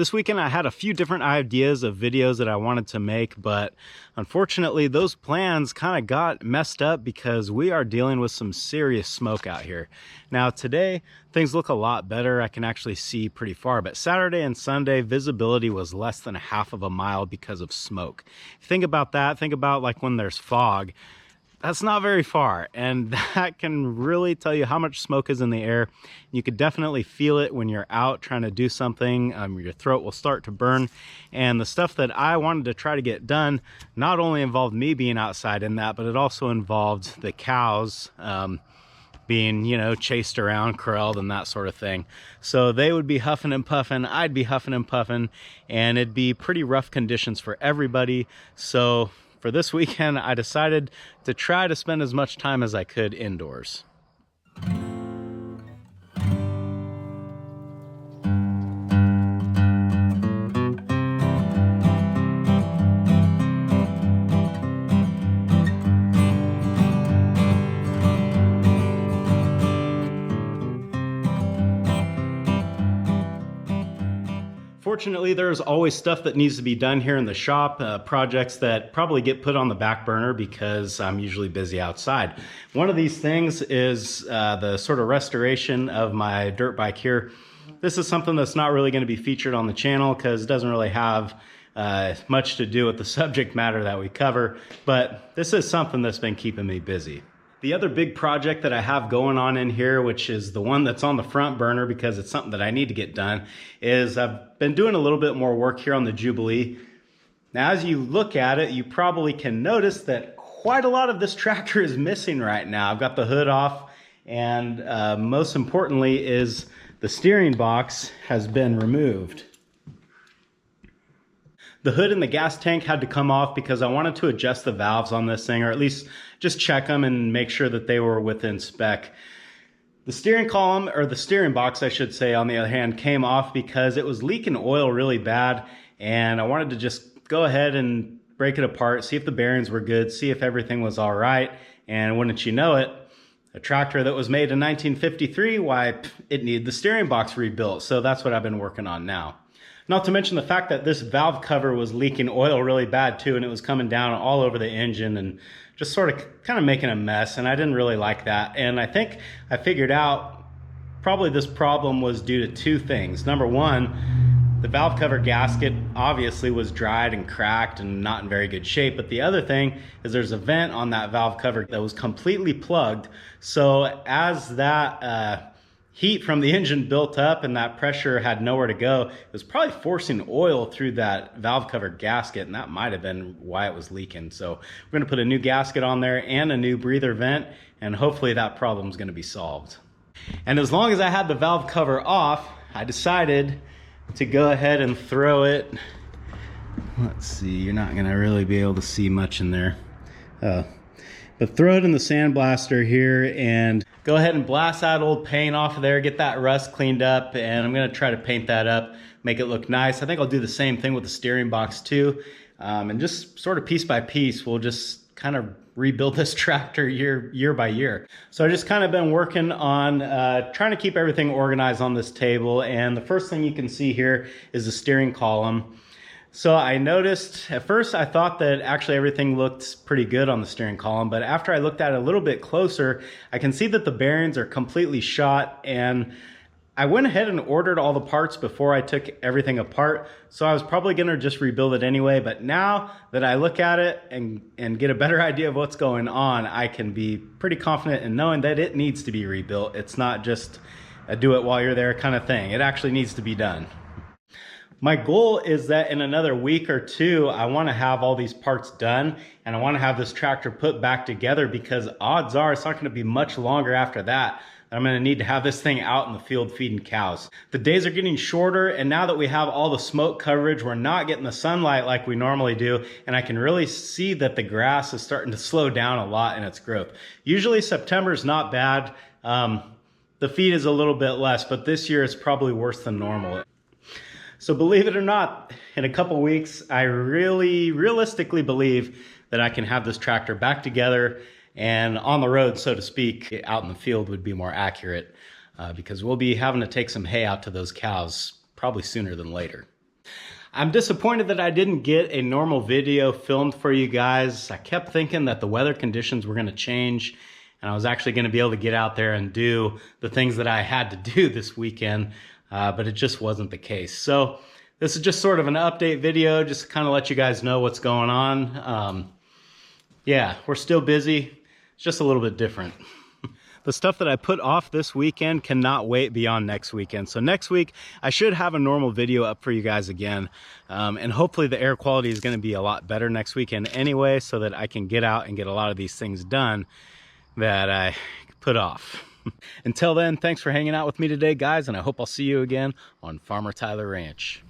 This weekend I had a few different ideas of videos that I wanted to make, but unfortunately those plans kind of got messed up because we are dealing with some serious smoke out here. Now today things look a lot better. I can actually see pretty far, but Saturday and Sunday visibility was less than half of a mile because of smoke. Think about that. Think about like when there's fog. That's not very far, and that can really tell you how much smoke is in the air. You could definitely feel it when you're out trying to do something. Your throat will start to burn, and the stuff that I wanted to try to get done not only involved me being outside in that, but it also involved the cows being, you know, chased around, corralled, and that sort of thing. So they would be huffing and puffing, I'd be huffing and puffing, and it'd be pretty rough conditions for everybody. So for this weekend, I decided to try to spend as much time as I could indoors. Fortunately, there's always stuff that needs to be done here in the shop, projects that probably get put on the back burner because I'm usually busy outside. One of these things is the sort of restoration of my dirt bike here. This is something that's not really going to be featured on the channel because it doesn't really have much to do with the subject matter that we cover, but this is something that's been keeping me busy. The other big project that I have going on in here, which is the one that's on the front burner because it's something that I need to get done, is I've been doing a little bit more work here on the Jubilee. Now, as you look at it, you probably can notice that quite a lot of this tractor is missing right now. I've got the hood off, and most importantly is the steering box has been removed. The hood and the gas tank had to come off because I wanted to adjust the valves on this thing, or at least just check them and make sure that they were within spec. The steering column, or the steering box I should say, on the other hand, came off because it was leaking oil really bad, and I wanted to just go ahead and break it apart, see if the bearings were good, see if everything was all right, and wouldn't you know it, a tractor that was made in 1953, why, it needed the steering box rebuilt. So that's what I've been working on now. Not to mention the fact that this valve cover was leaking oil really bad too, and it was coming down all over the engine and just sort of kind of making a mess, and I didn't really like that. And I think I figured out probably this problem was due to two things. Number one, the valve cover gasket obviously was dried and cracked and not in very good shape, but the other thing is there's a vent on that valve cover that was completely plugged. So as that heat from the engine built up and that pressure had nowhere to go, it was probably forcing oil through that valve cover gasket, and that might have been why it was leaking. So we're going to put a new gasket on there and a new breather vent, and hopefully that problem is going to be solved. And as long as I had the valve cover off, I decided to go ahead and throw it. Let's see, you're not going to really be able to see much in there. But throw it in the sandblaster here and go ahead and blast that old paint off of there, get that rust cleaned up, and I'm gonna try to paint that up, make it look nice. I think I'll do the same thing with the steering box too. And just sort of piece by piece, we'll just kind of rebuild this tractor year by year. So I've just kind of been working on trying to keep everything organized on this table. And the first thing you can see here is the steering column. So I noticed, at first I thought that actually everything looked pretty good on the steering column, but after I looked at it a little bit closer, I can see that the bearings are completely shot, and I went ahead and ordered all the parts before I took everything apart, so I was probably gonna just rebuild it anyway, but now that I look at it and get a better idea of what's going on, I can be pretty confident in knowing that it needs to be rebuilt. It's not just a do it while you're there kind of thing. It actually needs to be done. My goal is that in another week or two, I want to have all these parts done, and I want to have this tractor put back together, because odds are it's not going to be much longer after that I'm going to need to have this thing out in the field feeding cows. The days are getting shorter, and now that we have all the smoke coverage, we're not getting the sunlight like we normally do, and I can really see that the grass is starting to slow down a lot in its growth. Usually September is not bad. The feed is a little bit less, but this year it's probably worse than normal. So believe it or not, in a couple weeks, I really realistically believe that I can have this tractor back together and on the road, so to speak. Out in the field would be more accurate, because we'll be having to take some hay out to those cows probably sooner than later. I'm disappointed that I didn't get a normal video filmed for you guys. I kept thinking that the weather conditions were gonna change and I was actually gonna be able to get out there and do the things that I had to do this weekend, but it just wasn't the case. So this is just sort of an update video, just to kind of let you guys know what's going on. Yeah, we're still busy. It's just a little bit different. The stuff that I put off this weekend cannot wait beyond next weekend. So next week, I should have a normal video up for you guys again. And hopefully the air quality is gonna be a lot better next weekend anyway, so that I can get out and get a lot of these things done that I put off. Until then, thanks for hanging out with me today, guys, and I hope I'll see you again on Farmer Tyler Ranch.